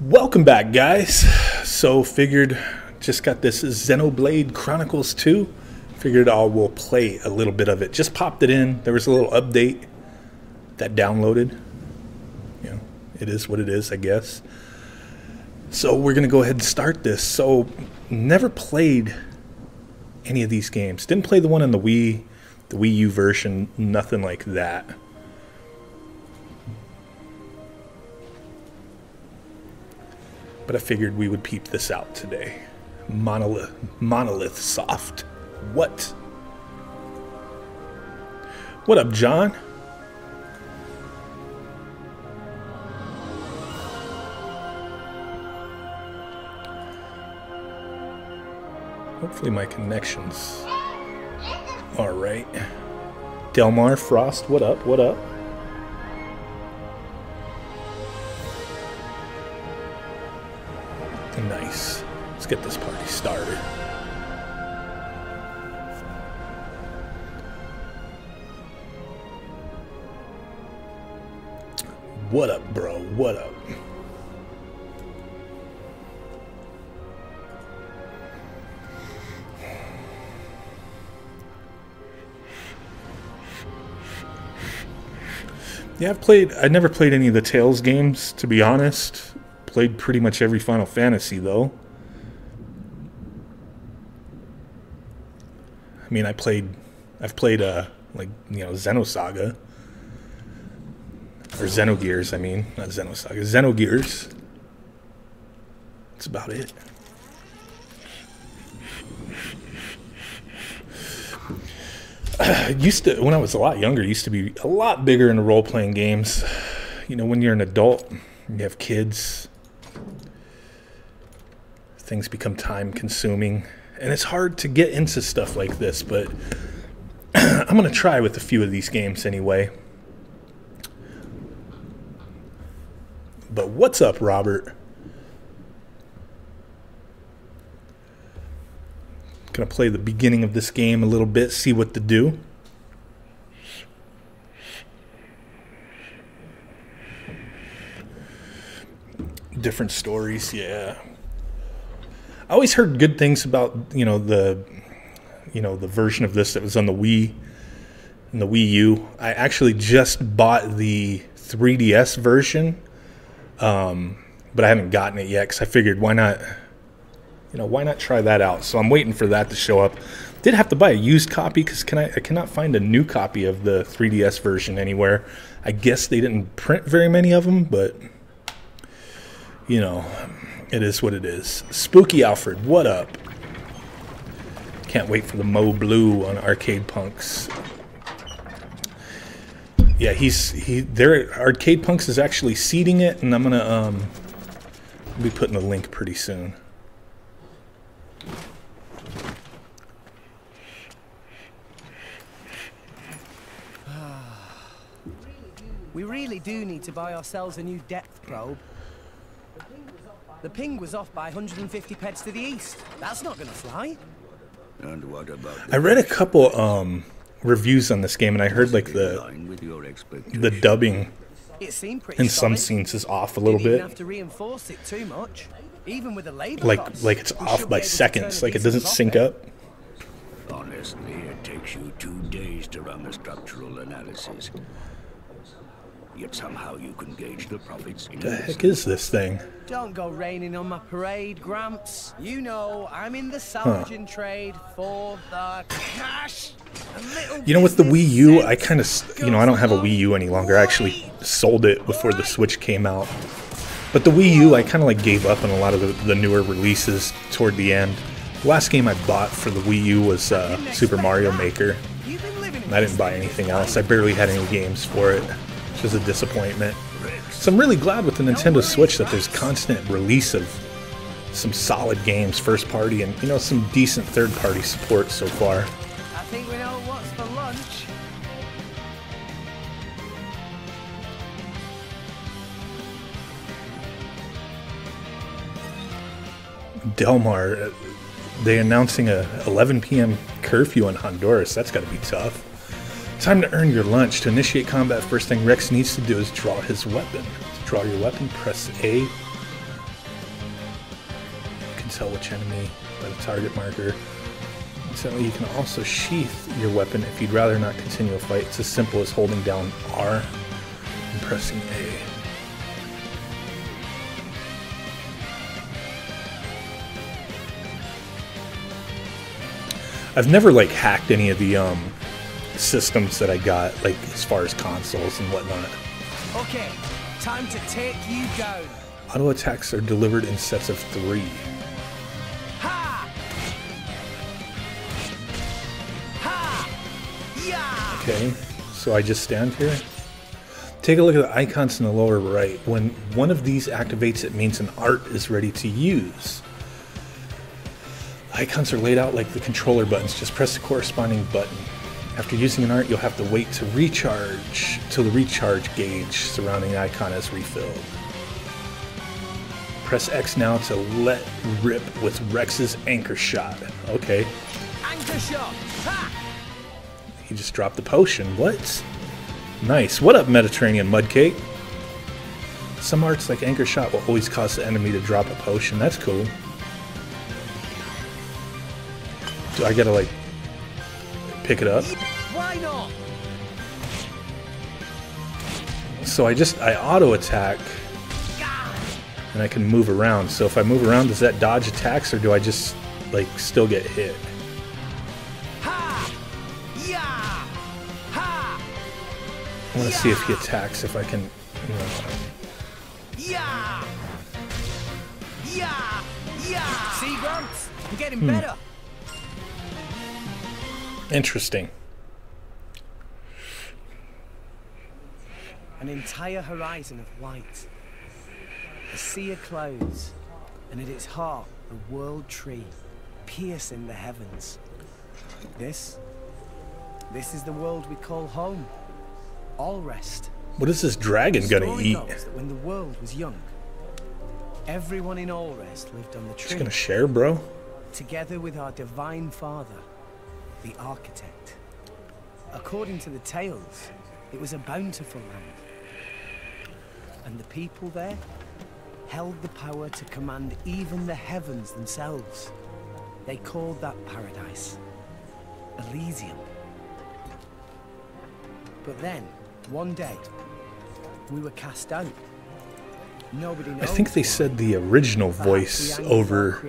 Welcome back, guys. So figured, just got this Xenoblade Chronicles 2. Figured we'll play a little bit of it. Just popped it in. There was a little update that downloaded. You know, it is what it is, I guess. So we're gonna go ahead and start this. So never played any of these games. Didn't play the one on the Wii U version, nothing like that. But I figured we would peep this out today. Monolith Soft. What? What up, John? Hopefully my connection's all right. Delmar Frost, what up? What up? Nice. Let's get this party started. What up, bro? What up? Yeah, I never played any of the Tales games, to be honest. Played pretty much every Final Fantasy, though. I mean, I've played like, you know, Xenosaga. Or Xenogears, I mean. Not Xenosaga. Xenogears. That's about it. When I was a lot younger, used to be a lot bigger into role-playing games. You know, when you're an adult, you have kids, things become time-consuming, and it's hard to get into stuff like this, but I'm going to try with a few of these games anyway. But what's up, Robert? Gonna play the beginning of this game a little bit, see what to do. Different stories, yeah. I always heard good things about, the version of this that was on the Wii and the Wii U. I actually just bought the 3DS version, but I haven't gotten it yet because I figured why not try that out? So I'm waiting for that to show up. Did have to buy a used copy because I cannot find a new copy of the 3DS version anywhere. I guess they didn't print very many of them, but you know, it is what it is. Spooky Alfred, what up? Can't wait for the Mo Blue on Arcade Punks. Yeah, Arcade Punks is actually seeding it, and I'm gonna be putting a link pretty soon. We really do need to buy ourselves a new depth probe. The ping was off by 150 peds to the east. That's not gonna fly. And what about I read a couple reviews on this game, and I heard like the dubbing in some scenes is off a little bit. Have to reinforce it too much, even with the labor like costs. it's off by seconds, like it doesn't sync up. Honestly, it takes you 2 days to run the structural analysis. Yet somehow you can gauge the profits. What the heck is this thing? Don't go raining on my parade, Gramps. You know I'm in the salvaging trade for the cash. You know, with the Wii U, I kind of, I don't have a Wii U any longer. I actually sold it before the Switch came out. But the Wii U, I kind of like gave up on a lot of the newer releases toward the end. The last game I bought for the Wii U was Super Mario Maker. And I didn't buy anything else. I barely had any games for it, which was a disappointment. So I'm really glad with the Nintendo Switch that there's constant release of some solid games, first party, and some decent third party support so far. I think we know what's for lunch. Delmar, they announcing a 11 p.m. curfew in Honduras. That's got to be tough. Time to earn your lunch. To initiate combat, first thing Rex needs to do is draw his weapon. To draw your weapon, press A tell which enemy by the target marker. Incidentally, you can also sheath your weapon if you'd rather not continue a fight. It's as simple as holding down R and pressing A. I've never like hacked any of the systems that I got, like as far as consoles and whatnot. Okay, time to take you down. Auto attacks are delivered in sets of 3. Ha! Ha! Yeah! Okay, so I just stand here. Take a look at the icons in the lower right. When one of these activates, it means an art is ready to use. Icons are laid out like the controller buttons. Just press the corresponding button. After using an art, you'll have to wait to recharge till the recharge gauge surrounding the icon is refilled. Press X now to let rip with Rex's anchor shot. Okay. Anchor shot! Ha! He just dropped the potion. What? Nice. What up, Mediterranean Mudcake? Some arts like anchor shot will always cause the enemy to drop a potion. That's cool. Do I gotta like pick it up? Why not? So I auto attack and I can move around. So if I move around, does that dodge attacks or do I just like still get hit? Ha! Yeah! Ha! I want to see if he attacks, if I can, you know. Yeah! Yeah! Yeah! See, Grunts? I'm getting better. Interesting. An entire horizon of white. A sea of clouds. And at its heart, a world tree, piercing the heavens. This is the world we call home. All rest. What is this dragon gonna Story eat? goes that when the world was young, everyone in All Rest lived on the tree. Just gonna share, bro? Together with our divine father, the architect. According to the tales, it was a bountiful land. And the people there held the power to command even the heavens themselves. They called that paradise Elysium. But then, one day, we were cast out. Nobody knows. I think they said the original voice over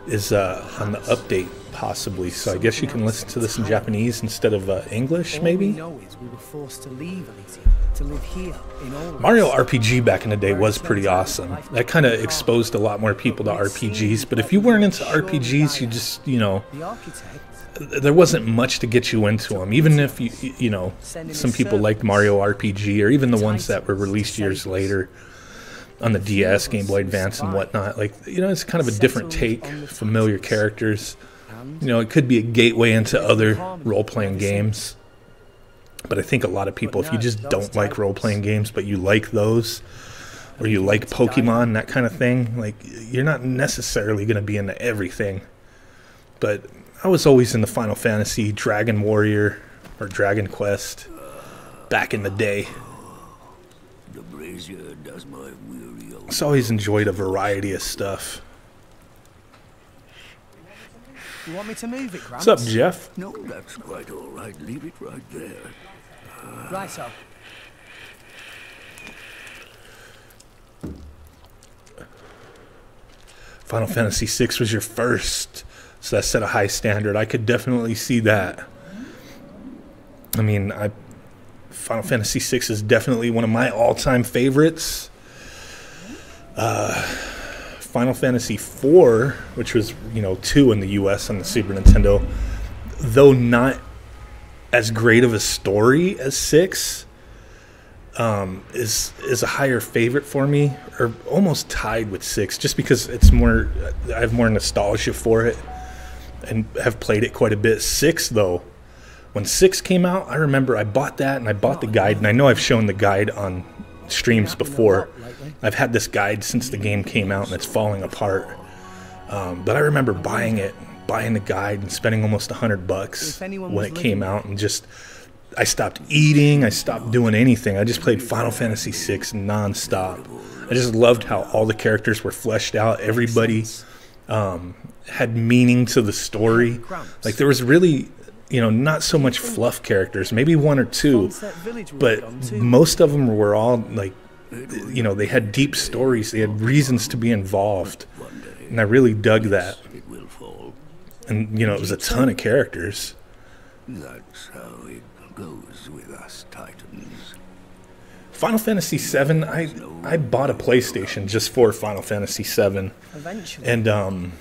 is on the update, possibly. So I guess you can listen to this in Japanese instead of English, maybe? All we know is we were forced to leave Elysium, to live here in All Rest. Mario RPG back in the day was pretty awesome. That kind of exposed a lot more people to RPGs. But if you weren't into RPGs, you just, you know, The architect there wasn't much to get you into them. Even if, you know, some people liked Mario RPG, or even the ones that were released years later on the DS, Game Boy Advance and whatnot. Like, you know, it's kind of a different take, familiar characters. You know, it could be a gateway into other role-playing games. But I think a lot of people, if you just don't like role-playing games, but you like those, or you like Pokemon, that kind of thing, like, you're not necessarily going to be into everything. But I was always into Final Fantasy, Dragon Warrior, or Dragon Quest back in the day. The brazier does my weary old. So I always enjoyed a variety of stuff. You want me to move it, Gramps? What's up, Jeff? No, that's quite all right. Leave it right there. Right, so. Final Fantasy VI was your first, so that set a high standard. I could definitely see that. I mean, Final Fantasy VI is definitely one of my all-time favorites. Final Fantasy IV, which was, you know, 2 in the US on the Super Nintendo, though not as great of a story as 6, is a higher favorite for me, or almost tied with 6, just because it's more, I have more nostalgia for it and have played it quite a bit. 6, though, when 6 came out, I remember I bought that and I bought the guide, and I know I've shown the guide on streams before. I've had this guide since the game came out and it's falling apart. But I remember buying the guide and spending almost $100 when it came out, and just I stopped eating. I stopped doing anything. I just played Final Fantasy VI nonstop. I just loved how all the characters were fleshed out. Everybody had meaning to the story. Like, there was really, you know, not so much fluff characters, maybe one or two, but most of them were all like, you know, they had deep stories. They had reasons to be involved, and I really dug that. And, you know, it was a ton of characters. That's how it goes with us Titans. Final Fantasy VII, I bought a PlayStation just for Final Fantasy VII, and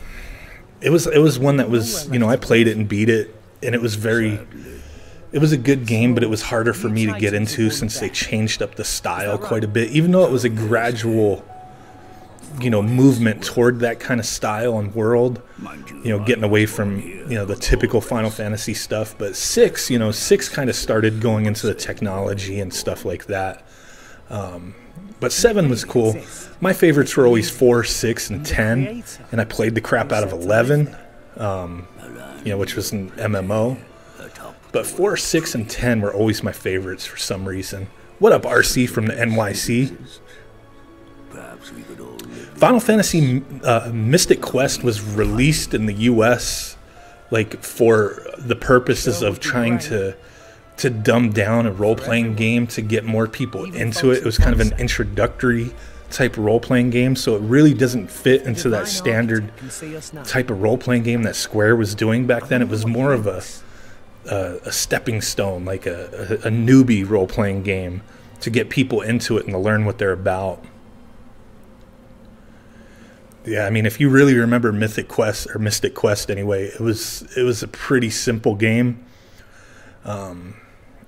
it was one that was, you know, I played it and beat it, and it was a good game, but it was harder for me to get into since they changed up the style quite a bit, even though it was a gradual, you know, movement toward that kind of style and world, you know, getting away from, you know, the typical Final Fantasy stuff. But 6, you know, 6 kind of started going into the technology and stuff like that. But 7 was cool. My favorites were always 4, 6, and 10, and I played the crap out of 11, you know, which was an MMO. But 4, 6, and 10 were always my favorites for some reason. What up, RC from the NYC? Final Fantasy Mystic Quest was released in the US, like, for the purposes of trying to dumb down a role-playing game to get more people into it. It was kind of an introductory type role-playing game, so it really doesn't fit into that standard type of role-playing game that Square was doing back then. It was more of a stepping stone, like a newbie role-playing game to get people into it and to learn what they're about. Yeah, I mean, if you really remember Mystic Quest anyway, it was a pretty simple game.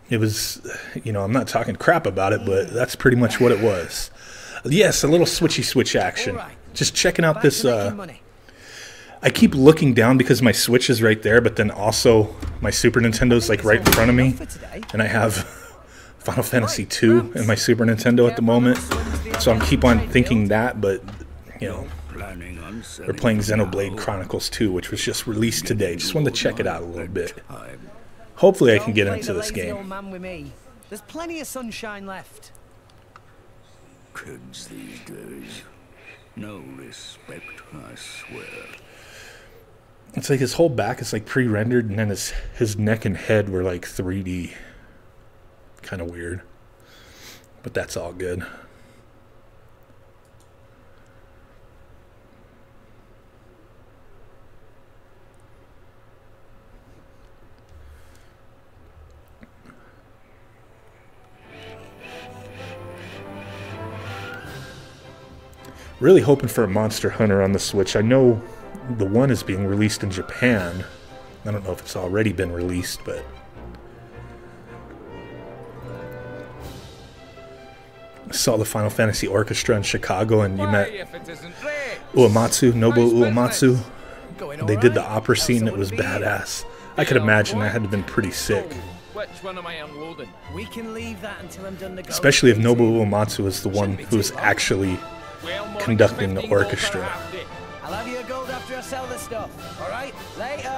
It was, you know, I'm not talking crap about it, but that's pretty much what it was. Yes, a little switchy-switch action. Just checking out this, I keep looking down because my Switch is right there, but then also my Super Nintendo's like right in front of me, and I have Final Fantasy II in my Super Nintendo at the moment, so I'm keep on thinking that, but, you know, we're playing Xenoblade Chronicles 2, which was just released today. Just wanted to check it out a little bit. Hopefully I can get into this game. There's plenty of sunshine left. Kids these days. No respect, I swear. It's like his whole back is like pre-rendered, and then his neck and head were like 3D. Kind of weird. But that's all good. Really hoping for a Monster Hunter on the Switch. I know the one is being released in Japan. I don't know if it's already been released, but I saw the Final Fantasy Orchestra in Chicago, and you met Uematsu, Nobuo Uematsu. They did the opera scene. It was badass. I could imagine that had to have been pretty sick. Which one am I unloading? We can leave that until I'm done. Especially if Nobuo Uematsu is the one who is actually conducting the orchestra. I'll have you a gold after I sell the stuff. All right, later.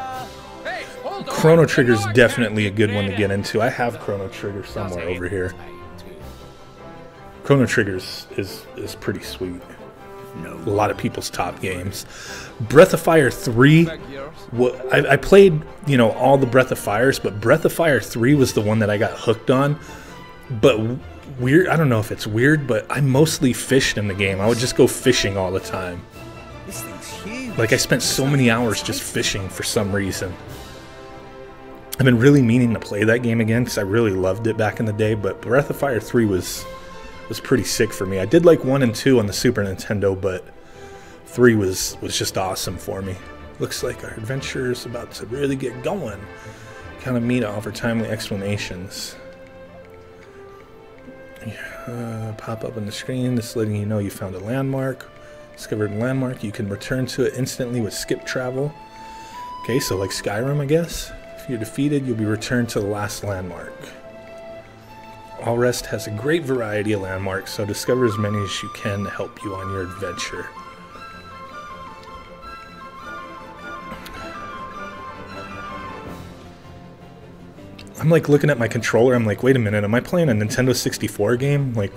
Hey, hold on. Chrono Trigger is definitely a good one to get into. I have Chrono Trigger somewhere over here. Chrono Trigger is pretty sweet. A lot of people's top games. Breath of Fire 3. I played, you know, all the Breath of Fires, but Breath of Fire 3 was the one that I got hooked on. But weird, I don't know if it's weird, but I mostly fished in the game. I would just go fishing all the time. This thing's huge. Like, I spent so many hours just fishing for some reason. I've been really meaning to play that game again because I really loved it back in the day, but Breath of Fire 3 was pretty sick for me. I did like 1 and 2 on the Super Nintendo, but 3 was just awesome for me. Looks like our adventure is about to really get going. Kind of me to offer timely explanations. Pop up on the screen, just letting you know you found a landmark. Discovered a landmark, you can return to it instantly with skip travel. Okay, so like Skyrim, I guess. If you're defeated, you'll be returned to the last landmark. All Rest has a great variety of landmarks, so discover as many as you can to help you on your adventure. I'm like looking at my controller. I'm like, wait a minute, am I playing a Nintendo 64 game? Like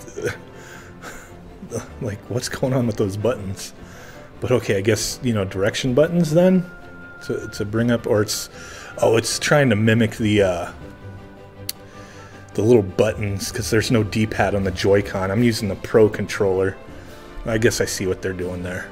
what's going on with those buttons? But okay, I guess, you know, direction buttons then to bring up, or it's trying to mimic the little buttons because there's no D-pad on the Joy-Con. I'm using the Pro controller. I guess I see what they're doing there.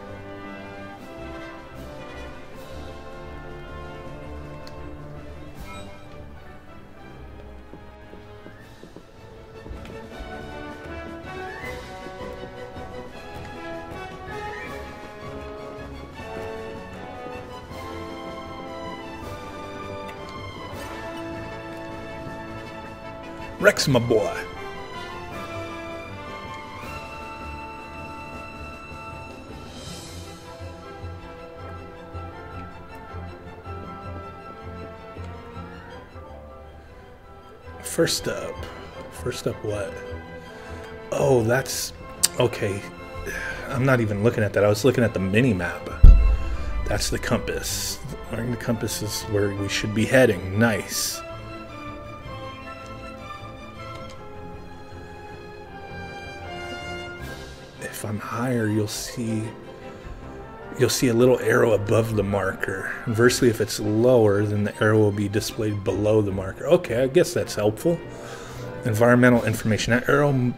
Rex, my boy. First up what? Oh, that's okay. I'm not even looking at that. I was looking at the mini map. That's the compass. The compass is where we should be heading. Nice. If I'm higher, you'll see a little arrow above the marker. Inversely, if it's lower, then the arrow will be displayed below the marker. Okay, I guess that's helpful. Environmental information. That arrow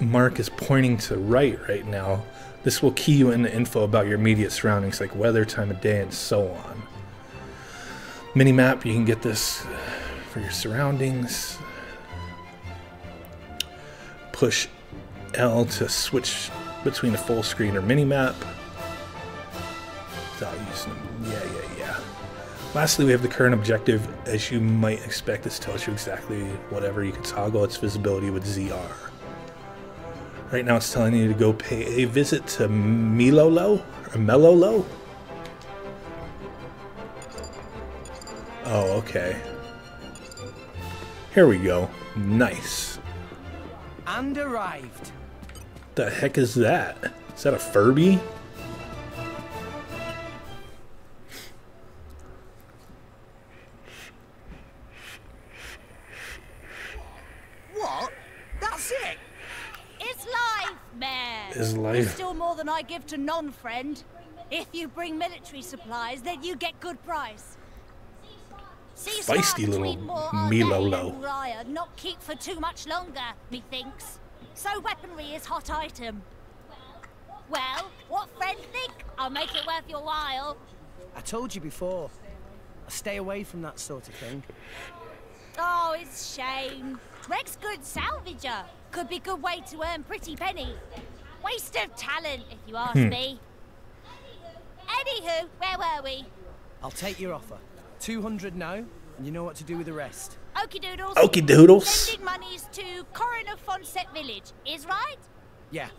mark is pointing to right now. This will key you into info about your immediate surroundings, like weather, time of day, and so on. Minimap, you can get this for your surroundings. Push L to switch between a full screen or minimap. Without using them. Yeah. Lastly, we have the current objective. As you might expect, this tells you exactly whatever. You can toggle its visibility with ZR. Right now it's telling you to go pay a visit to Melolo? Oh, okay. Here we go. Nice. And arrived. The heck is that? Is that a Furby? What? That's it? It's life, Mayor. Is life. There's still more than I give to non-friend. If you bring military supplies, then you get good price. Feisty little Milolo. Not keep for too much longer, methinks. So weaponry is hot item. Well, what friend think? I'll make it worth your while. I told you before. I stay away from that sort of thing. Oh, it's shame. Rex good salvager. Could be good way to earn pretty penny. Waste of talent, if you ask me. Anywho, where were we? I'll take your offer. 200 now, and you know what to do with the rest. Okie doodles. Okie doodles. Sending monies to Coroner Fonset Village, is right? Yeah.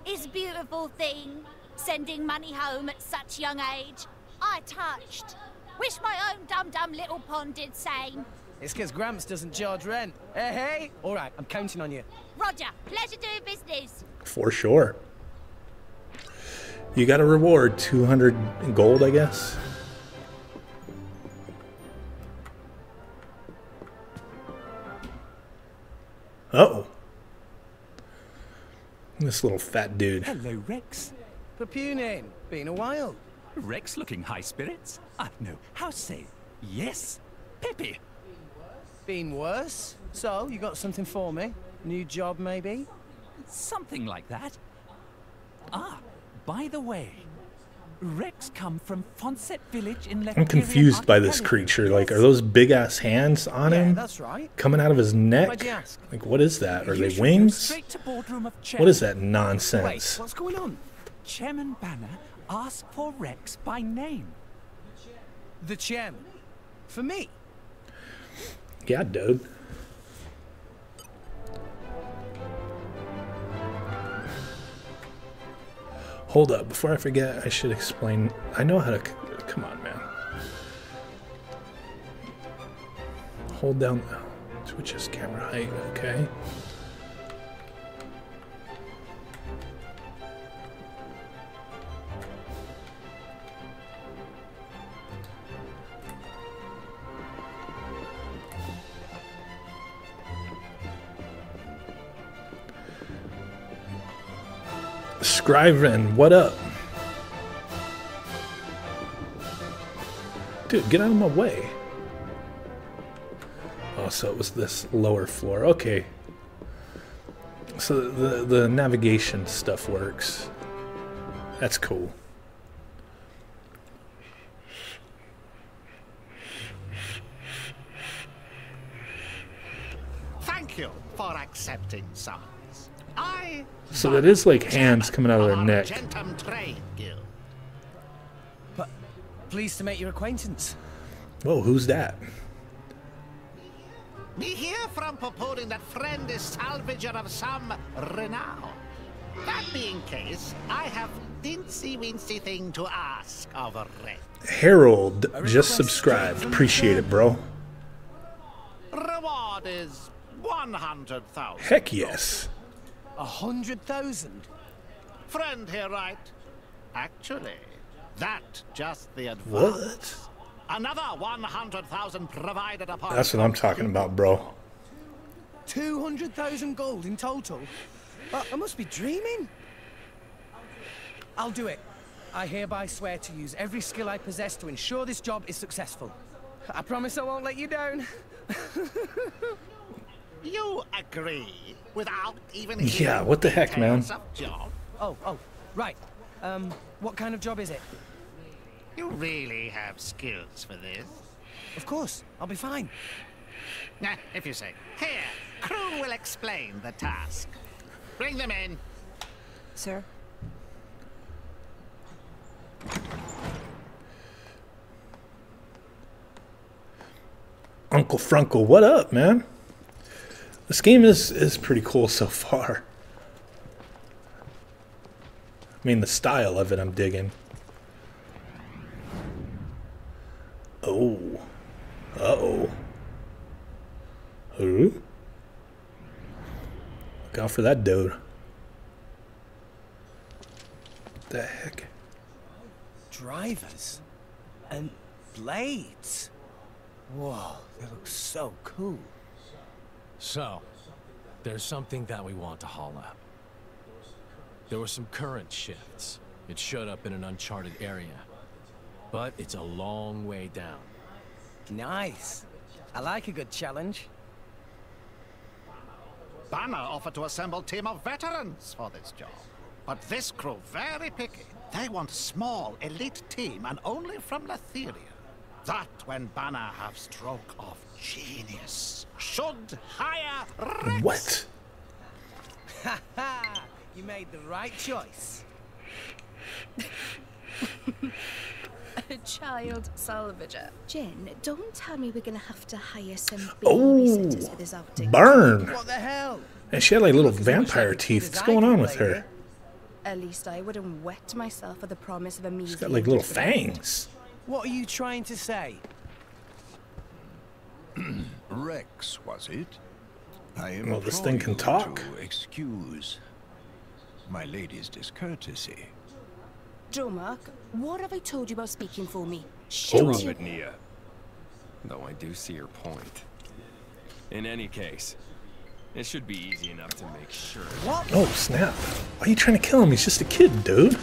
Is a beautiful thing. Sending money home at such young age. I touched. Wish my own dum-dum little pond did same. It's because Gramps doesn't charge rent. Hey! All right, I'm counting on you. Roger. Pleasure doing business. For sure. You got a reward, 200 gold, I guess. Uh-oh. This little fat dude. Hello, Rex. Papunin, been a while. Rex looking high spirits? No, how say? Yes, Peppy. Been worse? So, you got something for me? New job, maybe? Something like that. Ah, by the way, Rex come from Fonset Village in I'm confused by this creature. Like, are those big-ass hands on him? That's right. Coming out of his neck? Why'd you ask? Like, what is that? Are You they should go wings? straight to boardroom of What Chairman. is that Wait, nonsense? what's going on? Chairman Banner asked for Rex by name. The chairman. For me? Yeah, dude. Hold up. Before I forget, I should explain. I know how to... Come on, man. Hold down... Switch his camera height, okay. Scriven, what up? Dude, get out of my way. Oh, so it was this lower floor. Okay. So the navigation stuff works. That's cool. Thank you for accepting summons. So that is like hands coming out of their neck. Argentum Trade Guild. But pleased to make your acquaintance. Whoa, who's that? We hear from purporting that friend is salvager of some renown. That being case, I have dincy-wincy thing to ask of a Red. Harold just subscribed. Appreciate it, bro. Reward is 100,000. Heck yes. 100,000. Friend here, right? Actually, that just the advance. What? Another 100,000 provided upon. That's what I'm talking about, bro. 200,000 gold in total. I must be dreaming. I'll do it. I hereby swear to use every skill I possess to ensure this job is successful. I promise I won't let you down. You agree without even Yeah, what the heck, man? Job? Oh, right. What kind of job is it? You really have skills for this? Of course, I'll be fine. Nah, if you say. Here, crew will explain the task. Bring them in. Sir? Uncle Frunkle, what up, man? This game is pretty cool so far. I mean, the style of it I'm digging. Oh. Uh-oh. Who? Look out for that dude. What the heck? Drivers and blades. Whoa, they look so cool. So, there's something that we want to haul up. There were some current shifts. It showed up in an uncharted area. But it's a long way down. Nice. I like a good challenge. Banner offered to assemble a team of veterans for this job. But this crew very picky. They want small, elite team and only from Letheria. That when Banner have stroke of genius. Should hire Rex. What? Ha ha! You made the right choice. A child salvager. Jen, don't tell me we're gonna have to hire some Oh, babysitters for this outing. burn. What the hell? And she had like little vampire teeth. What's going on with her? At least I wouldn't wet myself for the promise of a measly. She's got like little fangs. What are you trying to say? Rex, was it? I am Well, this thing can talk. to excuse my lady's discourtesy. Dromark, what have I told you about speaking for me? Oh. Shut you. Nia. Though I do see your point. In any case, it should be easy enough to make sure. What? Oh, snap. Why are you trying to kill him? He's just a kid, dude.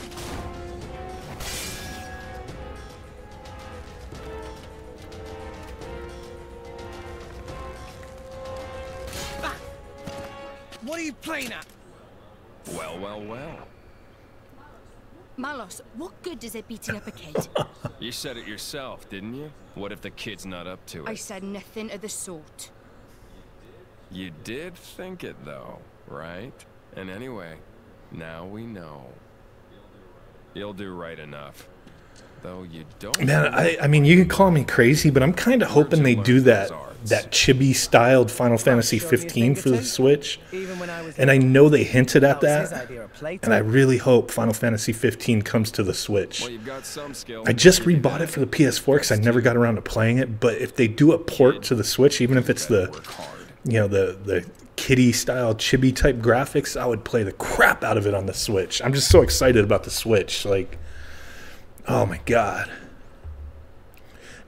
What are you playing at? Well, well, well. Malos, what good does it beating up a kid? You said it yourself, didn't you? What if the kid's not up to it? I said nothing of the sort. You did think it, though, right? And anyway, now we know. You'll do right enough. Though you don't... Man, I mean, you can call me crazy, but I'm kind of hoping they do that chibi-styled Final Fantasy 15 for the Switch. And I know they hinted at that. And I really hope Final Fantasy 15 comes to the Switch. Well, you've got some skill. I just rebought it for the PS4 because I never got around to playing it. But if they do a port to the Switch, even if it's the, you know, the kiddie-style chibi-type graphics, I would play the crap out of it on the Switch. I'm just so excited about the Switch. Like, oh my God.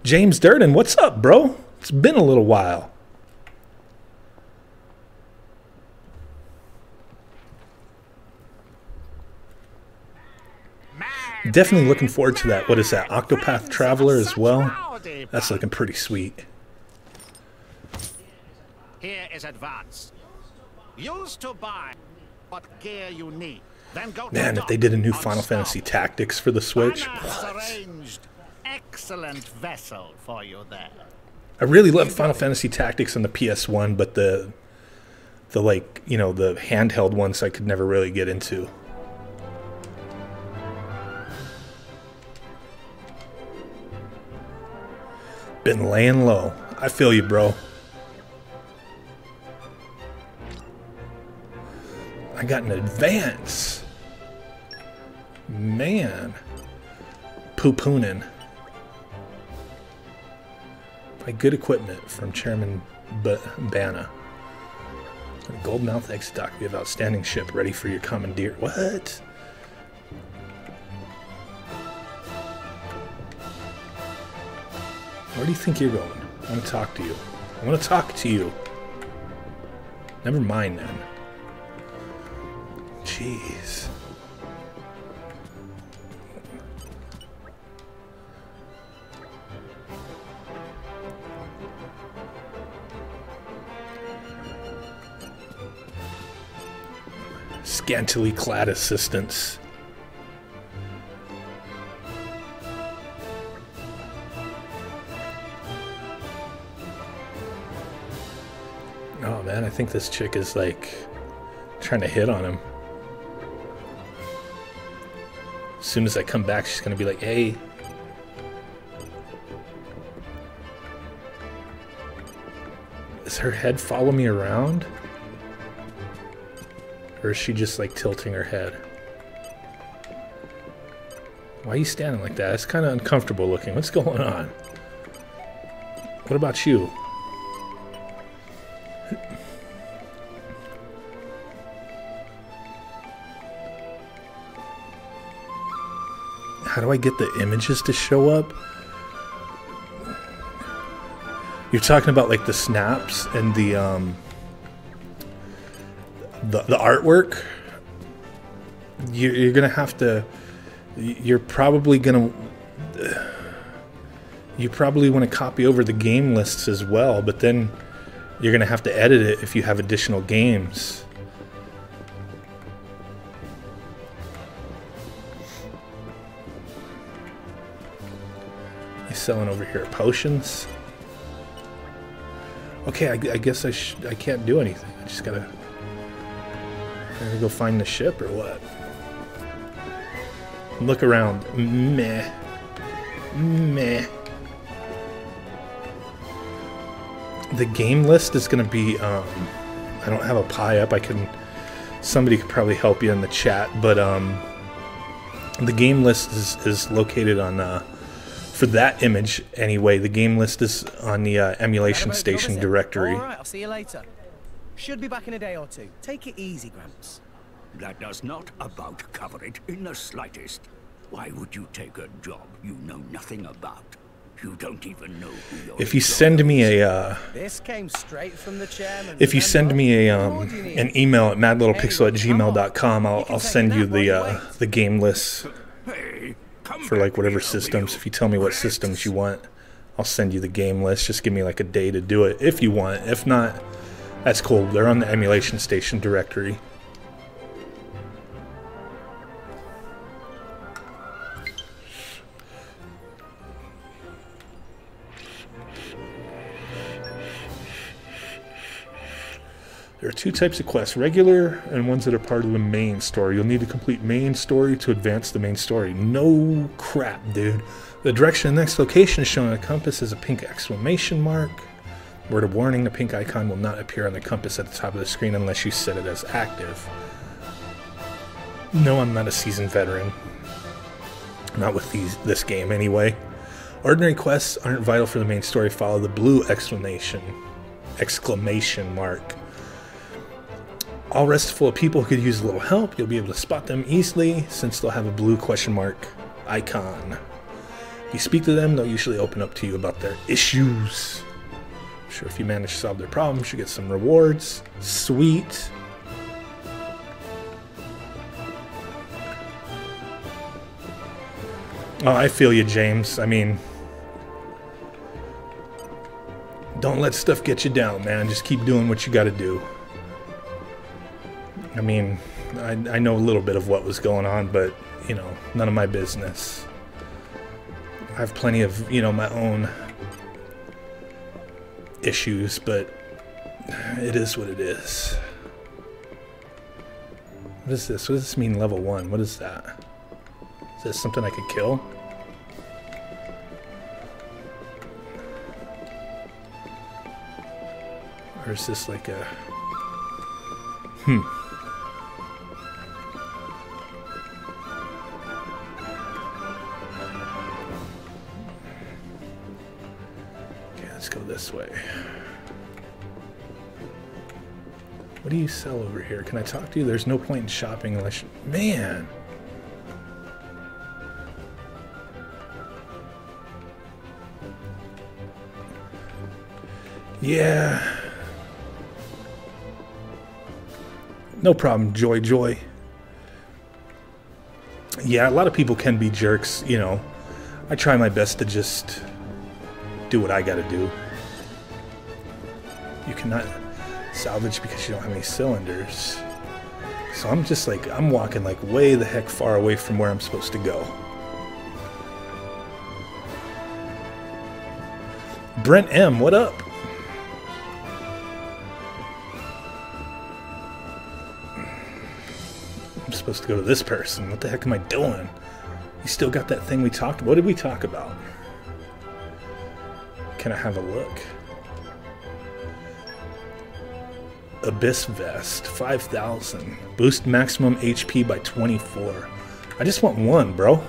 James Durden, what's up, bro? It's been a little while. Definitely looking forward to that. What is that? Octopath Traveler as well? That's looking pretty sweet. Here is advance. Use to buy what gear you need. Then go Man, to if they did a new Final Fantasy Tactics for the Switch. arranged excellent vessel for you there. I really love Final Fantasy Tactics on the PS1, but the like, you know, the handheld ones I could never really get into. Been laying low. I feel you, bro. I got an advance. Man. Poo-poonin'. By good equipment from Chairman Bana. Goldmouth exit dock. We have outstanding ship ready for your commandeer. What? Where do you think you're going? I want to talk to you. I want to talk to you. Never mind then. Jeez. Scantily clad assistants. Oh man, I think this chick is like trying to hit on him. As soon as I come back, she's gonna be like, hey. Does her head follow me around? Or is she just like tilting her head? Why are you standing like that? It's kind of uncomfortable looking. What's going on? What about you? How do I get the images to show up? You're talking about like the snaps and the artwork. You're gonna have to. You're probably gonna. You probably want to copy over the game lists as well, but then you're gonna have to edit it if you have additional games. You selling over here potions? Okay, I guess I can't do anything. I just gotta go find the ship or what? Look around. Meh. Meh. The game list is gonna be, I don't have a pie up. Somebody could probably help you in the chat, but the game list is located on, for that image anyway, the game list is on the emulation station directory. Alright, I'll see you later. Should be back in a day or two. Take it easy, Gramps. That does not about cover it in the slightest. Why would you take a job you know nothing about? You don't even know who you're. If you send me a this came straight from the chairman. if you send me a an email at madlittlepixel@gmail.com, I'll send you the game list for like whatever systems. If you tell me what systems you want, I'll send you the game list. Just give me like a day to do it if you want. If not, that's cool. They're on the emulation station directory. There are two types of quests, regular and ones that are part of the main story. You'll need to complete main story to advance the main story. No crap, dude. The direction of the next location is shown on a compass as a pink exclamation mark. Word of warning, the pink icon will not appear on the compass at the top of the screen unless you set it as active. No, I'm not a seasoned veteran. Not with this game, anyway. Ordinary quests aren't vital for the main story. Follow the blue exclamation mark. All restful people who could use a little help. You'll be able to spot them easily since they'll have a blue question mark icon. If you speak to them, they'll usually open up to you about their issues. I'm sure if you manage to solve their problems, you get some rewards. Sweet. Oh, I feel you, James. I mean, don't let stuff get you down, man. Just keep doing what you got to do. I mean, I know a little bit of what was going on, but, you know, none of my business. I have plenty of, you know, my own issues, but it is what it is. What is this? What does this mean, level 1? What is that? Is this something I could kill? Or is this like a... Okay, let's go this way. What do you sell over here? Can I talk to you? There's no point in shopping unless you... Man! Yeah. No problem, Joy. Yeah, a lot of people can be jerks, you know. I try my best to just do what I gotta do. You cannot salvage because you don't have any cylinders. So I'm just like, I'm walking like way the heck far away from where I'm supposed to go. Brent M, what up? I'm supposed to go to this person. What the heck am I doing? You still got that thing we talked about? What did we talk about? Can I have a look? Abyss Vest, 5,000. Boost maximum HP by 24. I just want one, bro.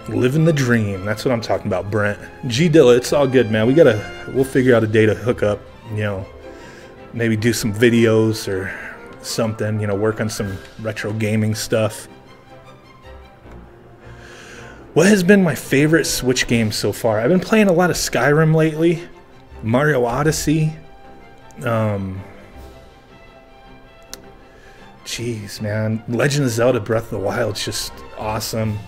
Living the dream. That's what I'm talking about, Brent. G Dilla, it's all good, man. We'll figure out a day to hook up, you know, maybe do some videos or something, you know, work on some retro gaming stuff. What has been my favorite Switch game so far? I've been playing a lot of Skyrim lately. Mario Odyssey. Jeez, man. Legend of Zelda Breath of the Wild's just awesome.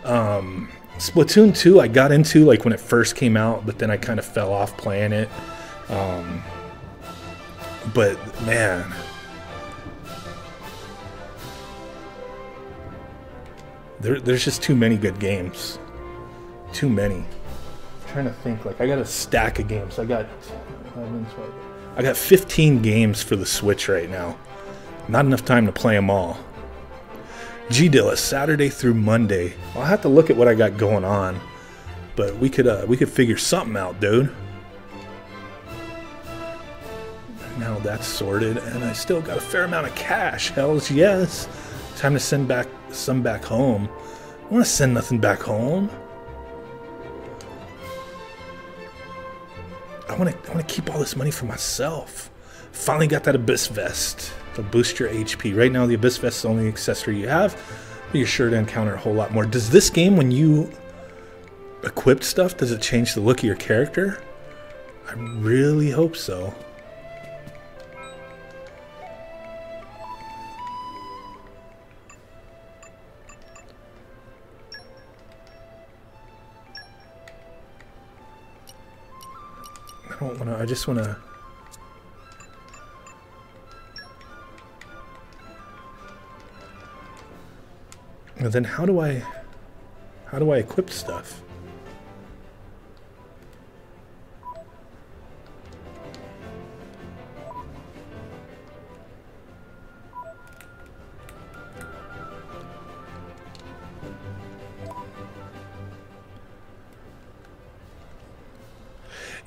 Splatoon 2 I got into like when it first came out, but then I kind of fell off playing it. But man, there's just too many good games. Too many. I'm trying to think. Like, I got a stack of games. I got 15 games for the Switch right now. Not enough time to play them all. G Dilla, Saturday through Monday. I'll have to look at what I got going on, but we could figure something out, dude. Now that's sorted, and I still got a fair amount of cash. Hells yes. Time to send back some back home. I don't want to send nothing back home. I want to keep all this money for myself. Finally got that Abyss Vest. It'll boost your HP. Right now, the Abyss Vest is the only accessory you have, but you're sure to encounter a whole lot more. Does this game, when you equip stuff, does it change the look of your character? I really hope so. I don't want to, I just want to... And then how do I equip stuff?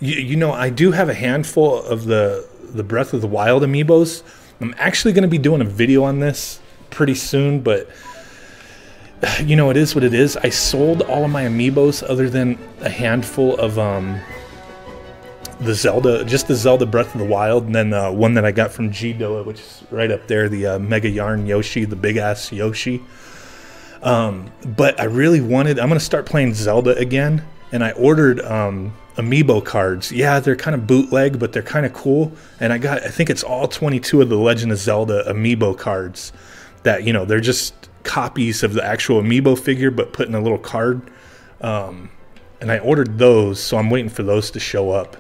You know, I do have a handful of the Breath of the Wild amiibos. I'm actually going to be doing a video on this pretty soon, but you know, it is what it is. I sold all of my amiibos other than a handful of the Zelda, just the Zelda Breath of the Wild, and then one that I got from G Dilla, which is right up there, the Mega Yarn Yoshi, the big ass Yoshi. But I really wanted, I'm going to start playing Zelda again, and I ordered amiibo cards. Yeah, they're kind of bootleg, but they're kind of cool. And I think it's all 22 of the Legend of Zelda amiibo cards. that, you know, they're just copies of the actual amiibo figure but put in a little card. And I ordered those, so I'm waiting for those to show up.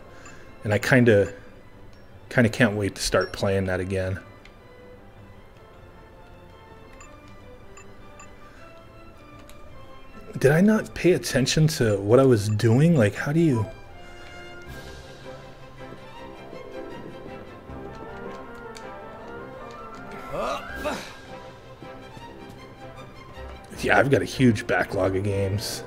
And I kind of can't wait to start playing that again. Did I not pay attention to what I was doing? Like, how do you... Yeah, I've got a huge backlog of games.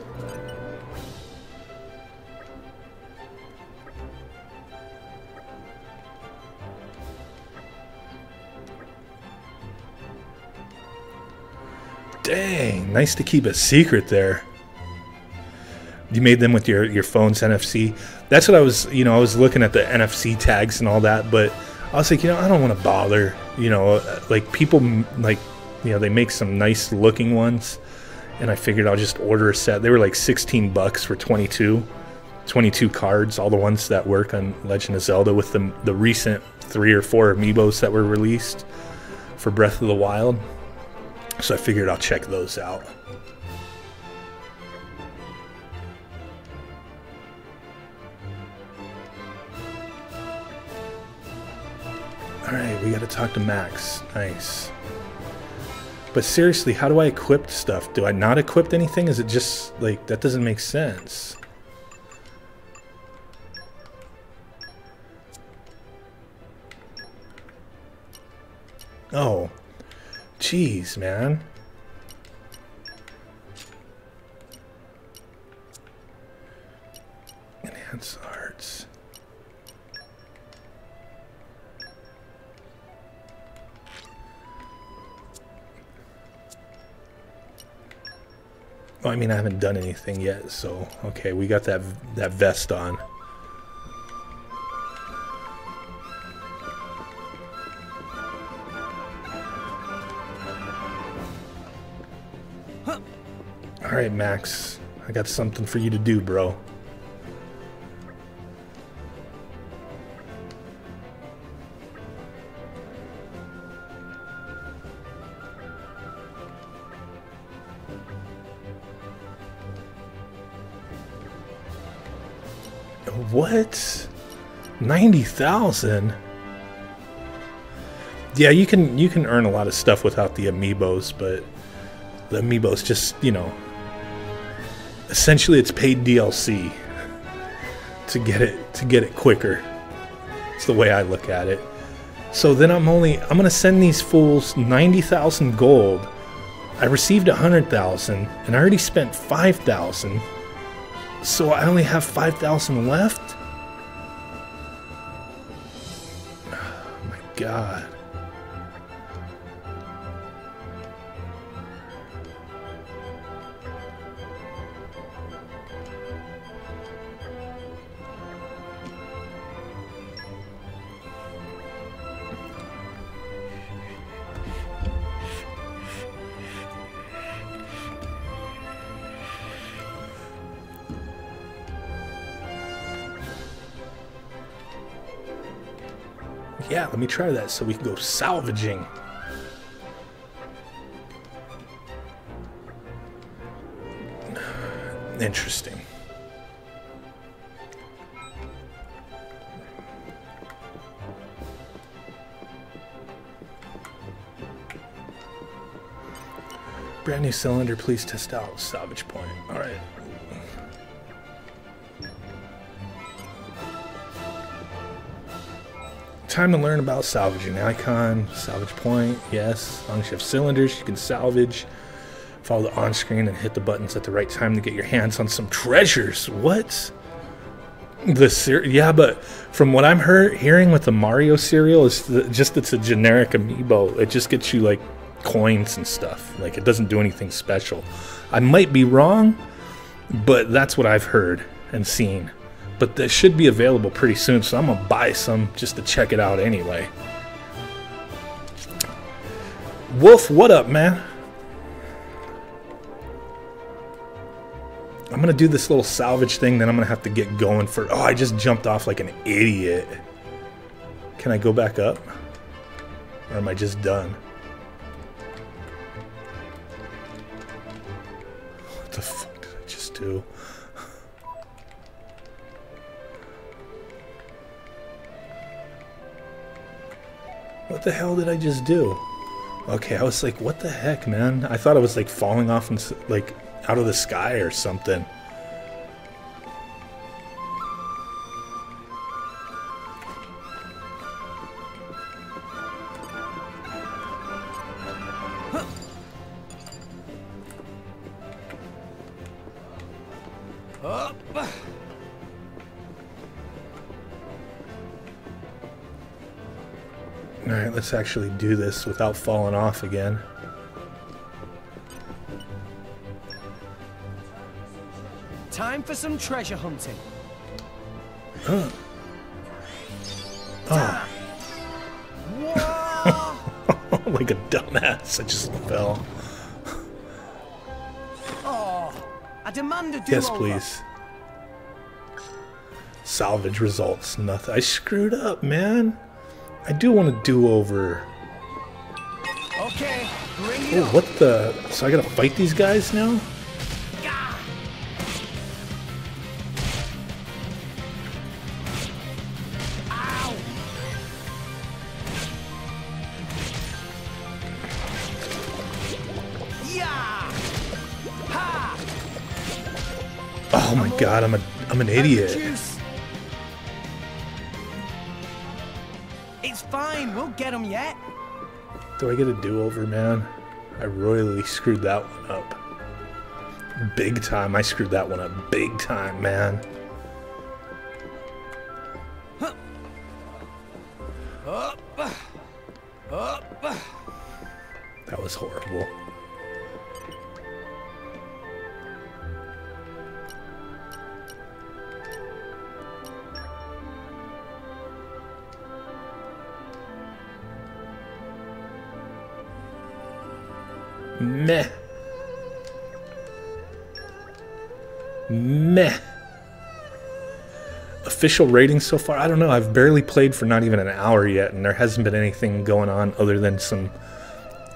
Dang, nice to keep a secret there. You made them with your phone's NFC. That's what I was, you know, I was looking at the NFC tags and all that, but I was like, you know, I don't want to bother, you know, like people, like, you know, they make some nice looking ones, and I figured I'll just order a set. They were like 16 bucks for 22 cards, all the ones that work on Legend of Zelda with the recent 3 or 4 amiibos that were released for Breath of the Wild. So I figured I'll check those out. Alright, we gotta talk to Max. Nice. But seriously, how do I equip stuff? Do I not equip anything? Is it just, like, that doesn't make sense. Oh. Jeez, man. Enhance arts. Well, I mean, I haven't done anything yet, so okay, we got that vest on. All right, Max, I got something for you to do, bro. What? 90,000? Yeah, you can earn a lot of stuff without the amiibos, but the amiibos just, you know, essentially it's paid DLC to get it quicker. It's the way I look at it. So then I'm gonna send these fools 90,000 gold. I received 100,000 and I already spent 5,000. So I only have 5,000 left? Oh my god. Yeah, let me try that so we can go salvaging. Interesting. Brand new cylinder, please test out salvage point. All right. Time to learn about salvaging. Icon, salvage point, yes. As long as you have cylinders, you can salvage. Follow the on-screen and hit the buttons at the right time to get your hands on some treasures. What? Yeah, but from what I'm hearing with the Mario cereal is just it's a generic amiibo. It just gets you like coins and stuff. Like it doesn't do anything special. I might be wrong, but that's what I've heard and seen. But that should be available pretty soon, so I'm gonna buy some just to check it out anyway. Wolf, what up, man? I'm gonna do this little salvage thing, then I'm gonna have to get going for... Oh, I just jumped off like an idiot. Can I go back up? Or am I just done? too. What the hell did I just do? Okay, I was like, what the heck, man? I thought I was like falling off and like out of the sky or something. Alright, let's actually do this without falling off again. Time for some treasure hunting. Oh. Like a dumbass, I just fell. Oh, I demand a do-over. Yes, please. Salvage results, nothing. I screwed up, man. I do want a do-over. Okay, bring it on. What the? So I gotta fight these guys now? Ow. Yeah. Ha. Oh my god, I'm an idiot. It's fine, we'll get them yet. Do I get a do-over, man? I royally screwed that one up. Big time. I screwed that one up big time, man. Huh. Up. Up. That was horrible. Meh. Meh. Official ratings so far? I don't know. I've barely played for not even an hour yet, and there hasn't been anything going on other than some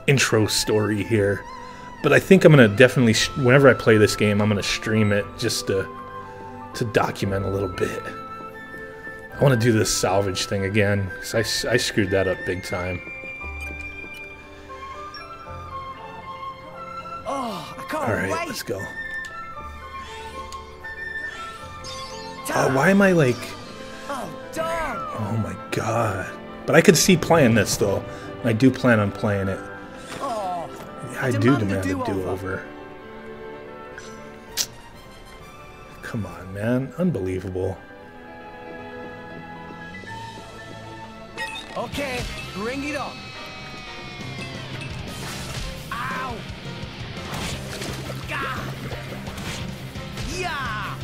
intro story here. But I think I'm going to definitely, whenever I play this game, I'm going to stream it just to document a little bit. I want to do this salvage thing again, because I screwed that up big time. Alright, let's go. Why am I like... Oh my god. But I could see playing this though. I do plan on playing it. I do demand a do-over. Come on, man. Unbelievable. Okay, bring it on. Ow! Yeah!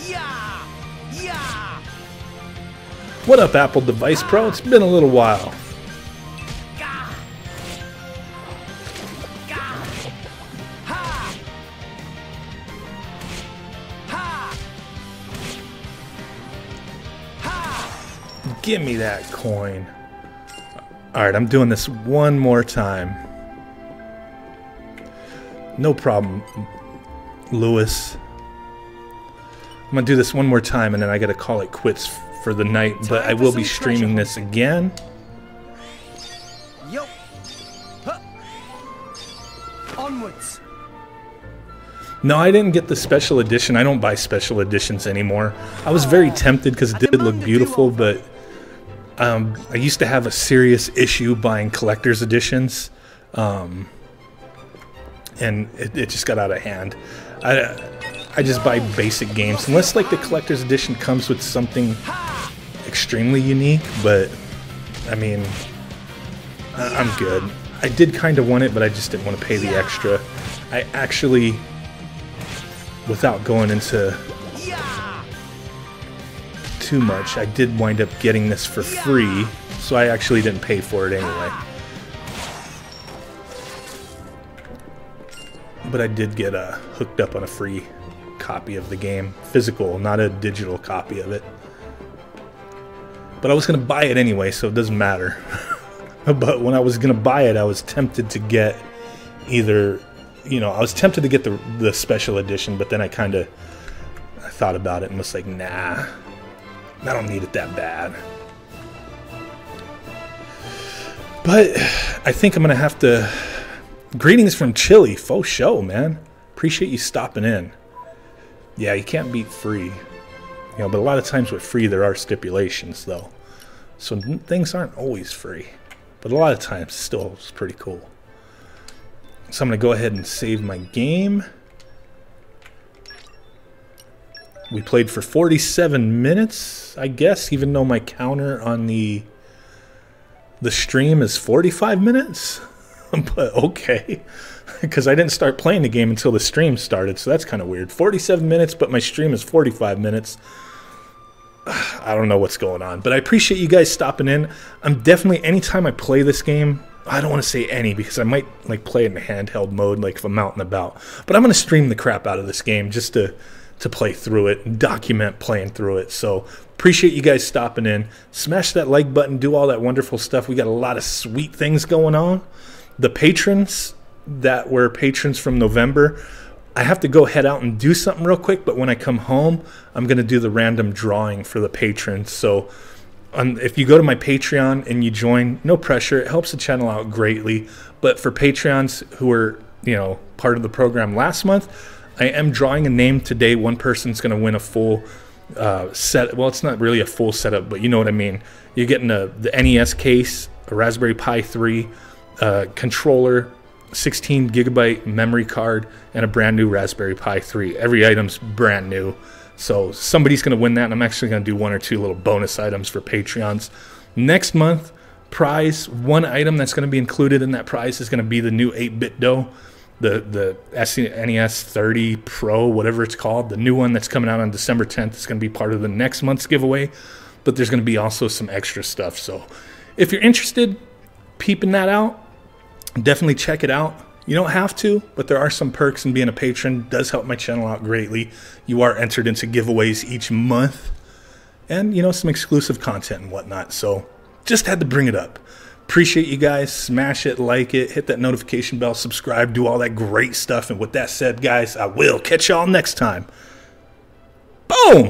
Yeah! Yeah! What up, Apple Device Pro? It's been a little while. Give me that coin. Alright, I'm doing this one more time. No problem, Lewis. I'm gonna do this one more time and then I gotta call it quits for the night, but I will be streaming this again. Yup. Huh. Onwards. No, I didn't get the special edition. I don't buy special editions anymore. I was very tempted because it did look beautiful, but I used to have a serious issue buying collector's editions. And it just got out of hand. I just buy basic games unless like the collector's edition comes with something extremely unique, but I mean I'm good. I did kind of want it, but I just didn't want to pay the extra. I actually, without going into too much, I did wind up getting this for free, so I actually didn't pay for it anyway. But I did get hooked up on a free copy of the game. Physical, not a digital copy of it. But I was going to buy it anyway, so it doesn't matter. But when I was going to buy it, I was tempted to get either you know, I was tempted to get the special edition, but then I thought about it and was like, nah, I don't need it that bad. But I think I'm gonna have to. Greetings from Chile, faux show, man. Appreciate you stopping in. Yeah, you can't beat free, you know, but a lot of times with free there are stipulations though, so things aren't always free, but a lot of times still it's pretty cool. So I'm gonna go ahead and save my game. We played for 47 minutes, I guess, even though my counter on the stream is 45 minutes. But okay, because I didn't start playing the game until the stream started, so that's kind of weird. 47 minutes, but my stream is 45 minutes. I don't know what's going on, but I appreciate you guys stopping in. I'm definitely, anytime I play this game, I don't want to say any because I might like play it in handheld mode, like if I'm out and about. But I'm going to stream the crap out of this game just to play through it and document playing through it. So appreciate you guys stopping in. Smash that like button, do all that wonderful stuff. We got a lot of sweet things going on. The patrons that were patrons from November, I have to go head out and do something real quick, but when I come home, I'm going to do the random drawing for the patrons. So if you go to my Patreon and you join, no pressure, it helps the channel out greatly. But for Patreons who were, you know, part of the program last month, I am drawing a name today. One person's going to win a full set. Well, it's not really a full setup, but you know what I mean. You're getting the NES case, a Raspberry Pi 3, controller, 16 gigabyte memory card, and a brand new Raspberry Pi 3. Every item's brand new. So somebody's going to win that, and I'm actually going to do 1 or 2 little bonus items for Patreons. Next month, prize, one item that's going to be included in that prize is going to be the new 8-bit dough, the SNES 30 Pro, whatever it's called. The new one that's coming out on December 10th is going to be part of the next month's giveaway, but there's going to be also some extra stuff. So if you're interested, peeping that out, definitely check it out. You don't have to, but there are some perks in being a patron. It does help my channel out greatly. You are entered into giveaways each month and, you know, some exclusive content and whatnot. So just had to bring it up. Appreciate you guys. Smash it, like it, hit that notification bell, subscribe, do all that great stuff. And with that said, guys, I will catch y'all next time. Boom!